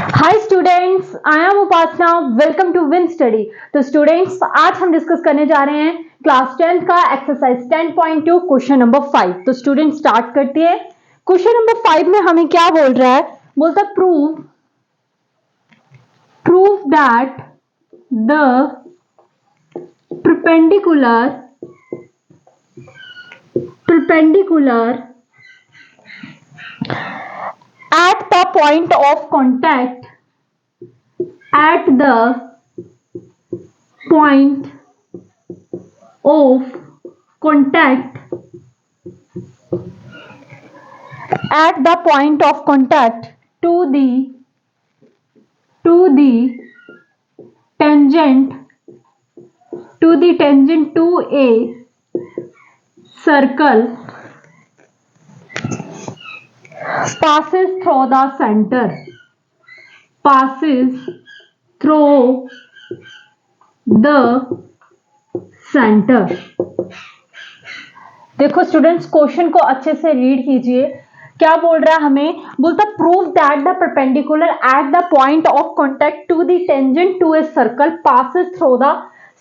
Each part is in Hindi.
Hi students, I am Upasana. Welcome to win study. तो स्टूडेंट्स, आज हम डिस्कस करने जा रहे हैं क्लास 10 का एक्सरसाइज 10.2 क्वेश्चन नंबर 5। तो स्टूडेंट स्टार्ट करते हैं। क्वेश्चन नंबर 5 में हमें क्या बोल रहा है? बोलता prove that the perpendicular at the point of contact at the point of contact to the tangent to a circle passes through the center देखो स्टूडेंट्स, क्वेश्चन को अच्छे से रीड कीजिए। क्या बोल रहा है हमें? बोलता prove that the perpendicular at the point of contact to the tangent to a circle passes through the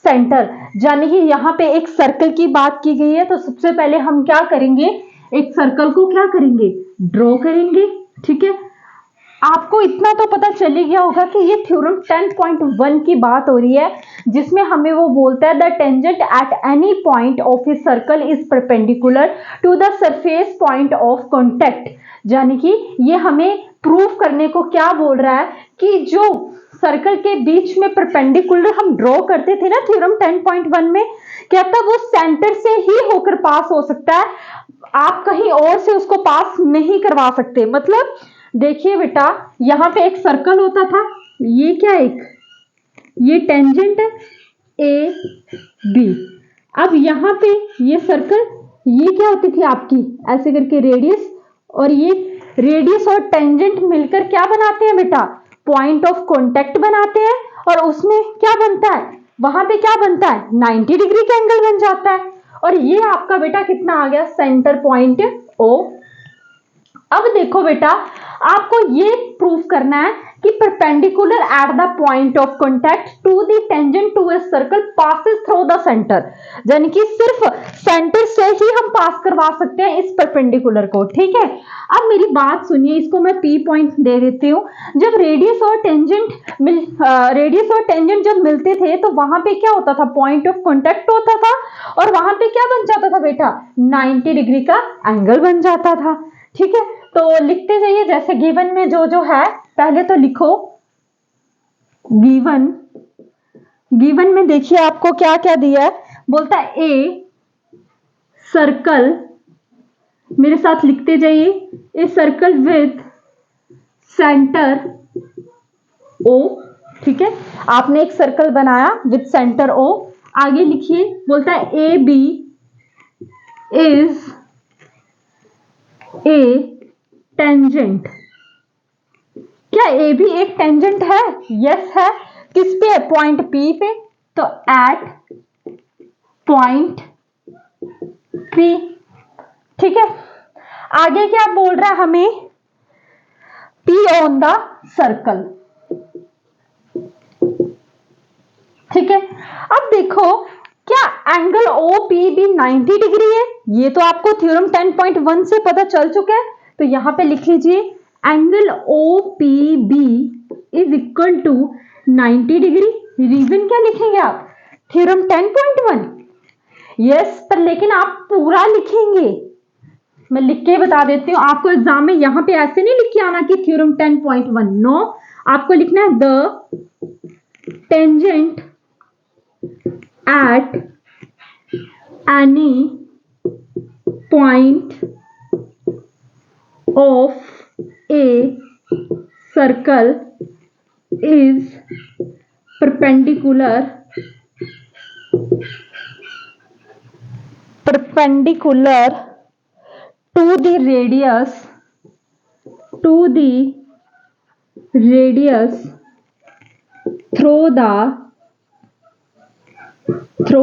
centre. यानी कि यहाँ पे एक सर्कल की बात की गई है। तो सबसे पहले हम क्या करेंगे? एक सर्कल को क्या करेंगे? ड्रॉ करेंगे। ठीक है, आपको इतना तो पता चल ही गया होगा कि ये थ्योरम 10.1 की बात हो रही है, जिसमें हमें वो बोलता है the tangent at any point of a circle is perpendicular to the surface point of contact. यानी कि ये हमें प्रूव करने को क्या बोल रहा है कि जो सर्कल के बीच में परपेंडिकुलर हम ड्रॉ करते थे ना थ्योरम 10.1 में, कहता वो सेंटर से ही होकर पास हो सकता है, आप कहीं और से उसको पास नहीं करवा सकते। मतलब देखिए बेटा, यहां पे एक सर्कल होता था, ये क्या ये टेंजेंट है ए बी। अब यहां पे ये सर्कल, ये क्या होती थी आपकी ऐसे करके रेडियस, और ये रेडियस और टेंजेंट मिलकर क्या बनाते हैं बेटा? पॉइंट ऑफ कॉन्टेक्ट बनाते हैं। और उसमें क्या बनता है? वहां पे क्या बनता है? 90 डिग्री का एंगल बन जाता है। और ये आपका बेटा कितना आ गया? Centre point O. अब देखो बेटा, आपको ये प्रूफ करना है कि perpendicular at the point of contact to the tangent to a circle passes through the centre. यानी कि सिर्फ सेंटर से ही हम पास करवा सकते हैं इस परपेंडिकुलर को। ठीक है, अब मेरी बात सुनिए, इसको मैं पी पॉइंट दे देती हूँ। जब रेडियस और टेंजेंट जब मिलते थे तो वहां पे क्या होता था? पॉइंट ऑफ कॉन्टेक्ट होता था, और वहां पे क्या बन जाता था बेटा? 90 डिग्री का एंगल बन जाता था। ठीक है, तो लिखते जाइए जैसे गिवन में जो है। पहले तो लिखो गिवन में देखिए आपको क्या क्या दिया है। बोलता है ए सर्कल, मेरे साथ लिखते जाइए, a circle with centre O. ठीक है, आपने एक सर्कल बनाया विद सेंटर ओ। आगे लिखिए, बोलता है A B is a tangent. क्या ए भी एक टेंजेंट है? यस है। किस पे? पॉइंट पी पे। तो एट पॉइंट पी। ठीक है, आगे क्या बोल रहा है हमें? P on the circle. ठीक है, अब देखो, क्या एंगल ओ पी भी 90 डिग्री है? ये तो आपको थ्योरम 10.1 से पता चल चुका है। तो यहां पे लिख लीजिए angle O P B is equal to 90 degree. Reason क्या लिखेंगे आप? थ्योरम 10.1। यस, पर लेकिन आप पूरा लिखेंगे। मैं लिख के बता देती हूँ आपको, एग्जाम में यहां पे ऐसे नहीं लिख के आना कि थ्योरम 10.1। नो, आपको लिखना है the tangent at any point of a circle is perpendicular to the radius through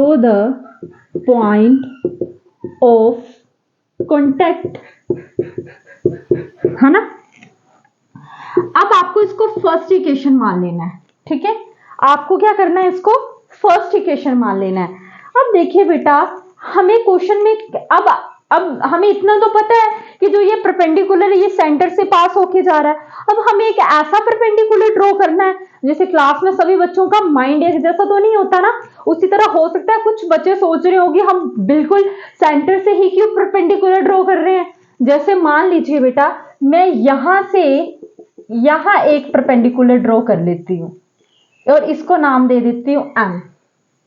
the point of contact, है ना? अब आपको इसको फर्स्ट इक्वेशन मान लेना है, ठीक है, आपको क्या करना है, इसको फर्स्ट इक्वेशन मान लेना है। अब देखिए बेटा, हमें क्वेश्चन में अब हमें इतना तो पता है कि जो ये परपेंडिकुलर है ये सेंटर से पास होके जा रहा है। अब हमें एक ऐसा परपेंडिकुलर ड्रॉ करना है, जैसे क्लास में सभी बच्चों का माइंड एक जैसा तो नहीं होता ना, उसी तरह हो सकता है कुछ बच्चे सोच रहे होंगे हम बिल्कुल सेंटर से ही क्यों परपेंडिकुलर ड्रॉ कर रहे हैं। जैसे मान लीजिए बेटा, मैं यहां से यहां एक परपेंडिकुलर ड्रॉ कर लेती हूँ और इसको नाम दे देती हूँ एम,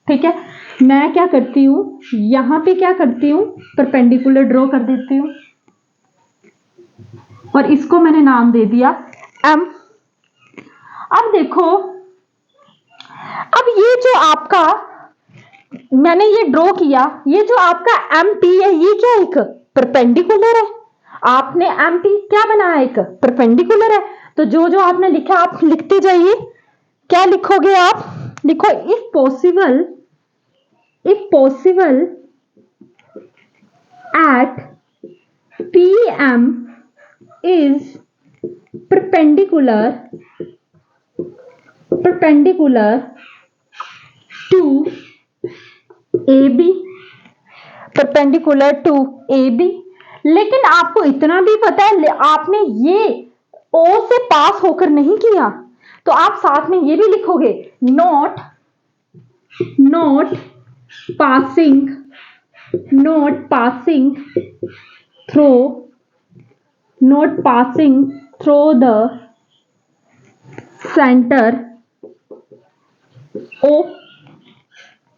ठीक है। मैं क्या करती हूं, यहां पे क्या करती हूं, परपेंडिकुलर ड्रॉ कर देती हूं और इसको मैंने नाम दे दिया एम। अब देखो, अब ये जो आपका मैंने ये ड्रॉ किया, ये जो आपका एम पी है ये क्या एक परपेंडिकुलर है। आपने एम पी क्या बनाया, एक परपेंडिकुलर है। तो जो जो आपने लिखा आप लिखते जाइए। क्या लिखोगे आप, लिखो if possible at PM is perpendicular to AB, perpendicular to AB। लेकिन आपको इतना भी पता है आपने ये O से पास होकर नहीं किया, तो आप साथ में ये भी लिखोगे not passing through the center O,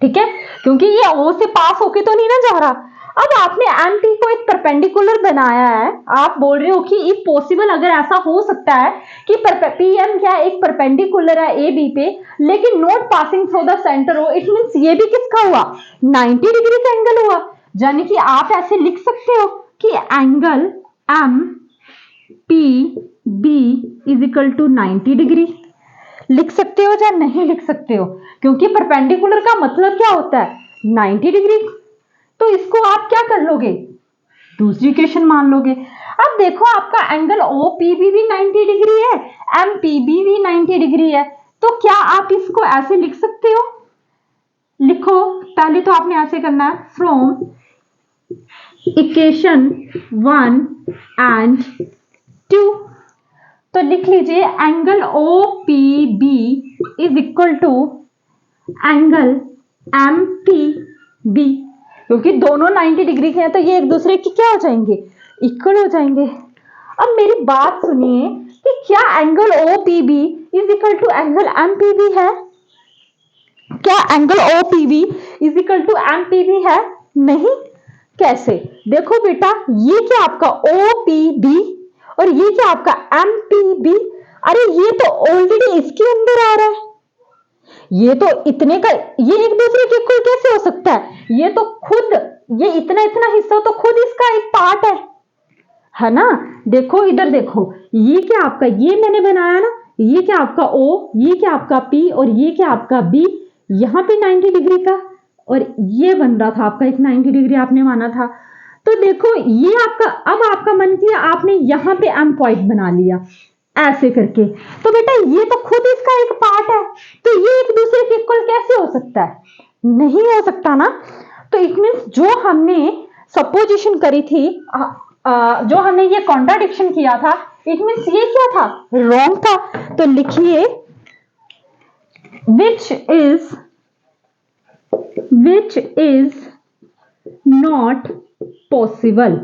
ठीक है, क्योंकि ये O से पास होके तो नहीं ना जा रहा। अब आपने एमपी को एक परपेंडिकुलर बनाया है, आप बोल रहे हो कि इफ पॉसिबल अगर ऐसा हो सकता है कि पीएम क्या एक परपेंडिकुलर है ए बी पे, लेकिन not passing through the centre हो, इट मींस ये भी किसका हुआ, 90 डिग्री का एंगल हुआ। यानी कि आप ऐसे लिख सकते हो कि angle M P B is equal to 90 degree. लिख सकते हो या नहीं लिख सकते हो, क्योंकि परपेंडिकुलर का मतलब क्या होता है, 90 डिग्री। तो इसको आप क्या कर लोगे, दूसरी इक्वेशन मान लोगे। अब देखो आपका एंगल OPB भी 90 डिग्री है, MPB भी 90 डिग्री है, तो क्या आप इसको ऐसे लिख सकते हो, लिखो। पहले तो आपने ऐसे करना है, फ्रॉम इक्वेशन 1 एंड 2, तो लिख लीजिए angle OPB is equal to angle MPB, क्योंकि दोनों 90 डिग्री के हैं तो ये एक दूसरे की क्या हो जाएंगे, इक्वल हो जाएंगे। अब मेरी बात सुनिए कि क्या angle OPB is equal to angle MPB है, क्या angle OPB is equal to MPB है, नहीं। कैसे, देखो बेटा, ये क्या आपका OPB और ये क्या आपका MPB, अरे ये तो ऑलरेडी इसके अंदर आ रहा है, ये तो इतने का, ये एक दूसरे के इक्वल कैसे हो सकता है, ये तो खुद ये इतना इतना हिस्सा तो खुद इसका एक पार्ट है ना। देखो इधर देखो, ये क्या आपका, ये मैंने बनाया ना, ये क्या आपका O, ये क्या आपका P और ये क्या आपका B, यहाँ पे 90 डिग्री का, और ये बन रहा था आपका एक 90 डिग्री आपने माना था। तो देखो ये आपका, अब आपका मन किया आपने यहाँ पे M पॉइंट बना लिया ऐसे करके, तो बेटा ये तो खुद इसका एक पार्ट है, तो ये एक दूसरे के इक्वल कैसे हो सकता है, नहीं हो सकता ना। तो इट मींस जो हमने सपोजिशन करी थी, जो हमने ये कॉन्ट्राडिक्शन किया था, इट मींस ये क्या था, रॉन्ग था। तो लिखिए which is not possible,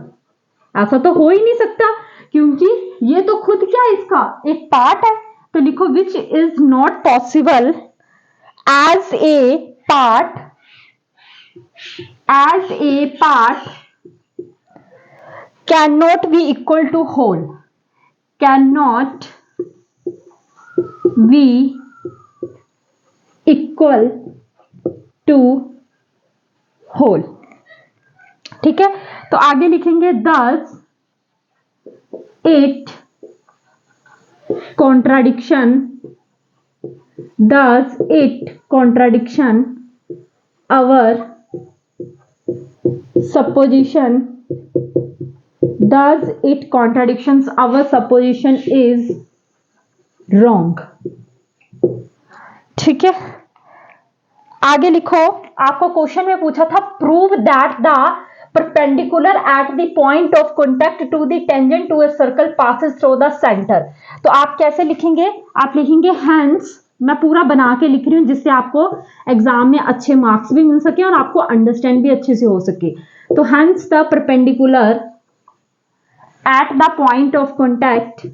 ऐसा तो हो ही नहीं सकता क्योंकि ये तो खुद क्या है, इसका एक पार्ट है। तो लिखो which is not possible as a part cannot be equal to whole, cannot be equal to whole, ठीक है। तो आगे लिखेंगे thus it contradiction our supposition, thus it contradictions our supposition is wrong. ठीक है, आगे लिखो। आपको क्वेश्चन में पूछा था prove that the perpendicular at the point of contact to the tangent to a circle passes through the centre. तो आप कैसे लिखेंगे? आप लिखेंगे हेंस, मैं पूरा बना के लिख रही हूं जिससे आपको एग्जाम में अच्छे मार्क्स भी मिल सके और आपको अंडरस्टैंड भी अच्छे से हो सके। तो hence the perpendicular at the point of contact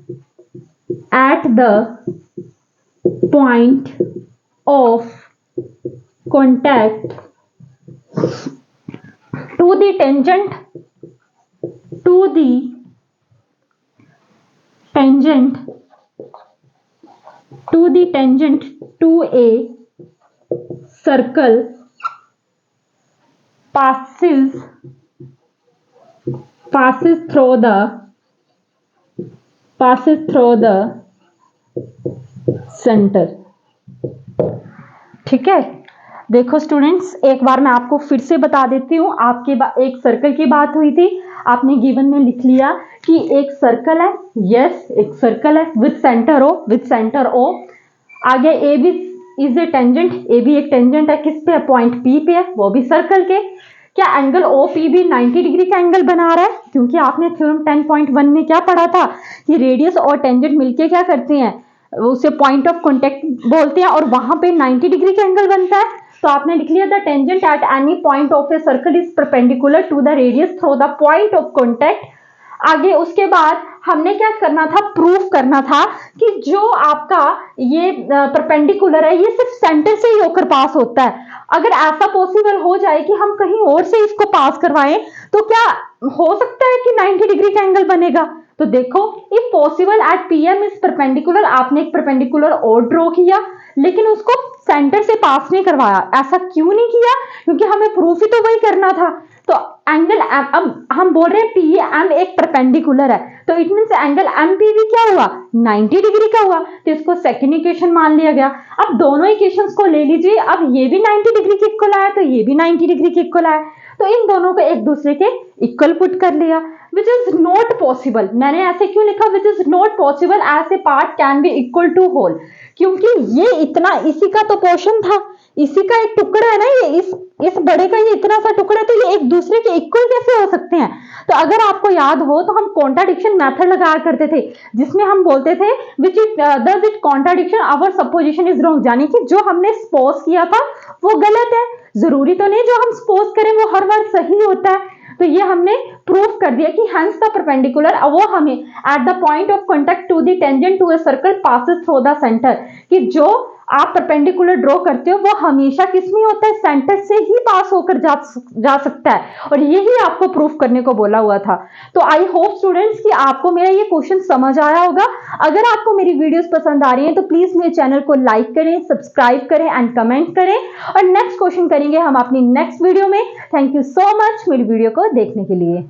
at the point of contact to the tangent to a circle passes through the centre. ठीक है, देखो स्टूडेंट्स, एक बार मैं आपको फिर से बता देती हूँ। आपके एक सर्कल की बात हुई थी, आपने गिवन में लिख लिया कि एक सर्कल है, यस एक सर्कल है विद सेंटर ओ। आगे A B is a tangent, A भी एक टेंजेंट है, किस पे? पॉइंट पी पे है, वो भी सर्कल के। क्या एंगल ओ पी भी 90 डिग्री का एंगल बना रहा है? क्योंकि आपने थ्योरम 10.1 में क्या पढ़ा था कि रेडियस और टेंजेंट मिलके क्या करते हैं, उसे पॉइंट ऑफ कॉन्टेक्ट बोलते हैं और वहां पे 90 डिग्री का एंगल बनता है। तो आपने लिख लिया the tangent at any point of a circle is perpendicular to the radius through the point of contact. आगे उसके बाद हमने क्या करना था? प्रूफ करना था कि जो आपका ये परपेंडिकुलर है ये सिर्फ सेंटर से ही होकर पास होता है। अगर ऐसा पॉसिबल हो जाए कि हम कहीं और से इसको पास करवाएं तो क्या हो सकता है कि 90 डिग्री का एंगल बनेगा? तो देखो, if possible at PM is perpendicular, आपने एक परपेंडिकुलर और ड्रॉ किया लेकिन उसको सेंटर से पास नहीं करवाया। ऐसा क्यों नहीं किया? क्योंकि हमें प्रूफ ही तो वही करना था। तो एंगल अब हम बोल रहे हैं पी एम एक परपेंडिकुलर है, तो it means angle M P भी क्या हुआ? 90 डिग्री का हुआ। तो इसको सेकंड इक्वेशन मान लिया गया। अब दोनों इक्वेशंस को ले लीजिए, अब ये भी 90 डिग्री के इक्वल आया तो ये भी 90 डिग्री के इक्वल आया, तो इन दोनों को एक दूसरे के इक्वल पुट कर लिया। विच इज नॉट पॉसिबल, मैंने ऐसे क्यों लिखा which is not possible as a part can be equal to whole? क्योंकि ये इतना इसी का तो पोर्शन था, इसी का एक टुकड़ा है ना, ये इस बड़े का ये इतना सा टुकड़ा है, तो ये एक दूसरे के इक्वल कैसे हो सकते हैं? तो अगर आपको याद हो तो हम कॉन्ट्राडिक्शन मेथड लगाया करते थे जिसमें हम बोलते थे which is does it contradiction our supposition is wrong, यानी कि जो हमने सपोज किया था वो गलत है। जरूरी तो नहीं जो हम सपोज करें वो हर बार सही होता है। तो ये हमने प्रूफ कर दिया कि हेंस द परपेंडिकुलर, वो हमें at the point of contact to the tangent to a circle passes through the centre, कि जो आप परपेंडिकुलर ड्रॉ करते हो वो हमेशा किस में होता है? सेंटर से ही पास होकर जा सकता है, और यही आपको प्रूफ करने को बोला हुआ था। तो आई होप स्टूडेंट्स कि आपको मेरा ये क्वेश्चन समझ आया होगा। अगर आपको मेरी वीडियोस पसंद आ रही है तो प्लीज मेरे चैनल को लाइक करें, सब्सक्राइब करें एंड कमेंट करें, और नेक्स्ट क्वेश्चन करेंगे हम अपनी नेक्स्ट वीडियो में। थैंक यू सो मच मेरी वीडियो को देखने के लिए।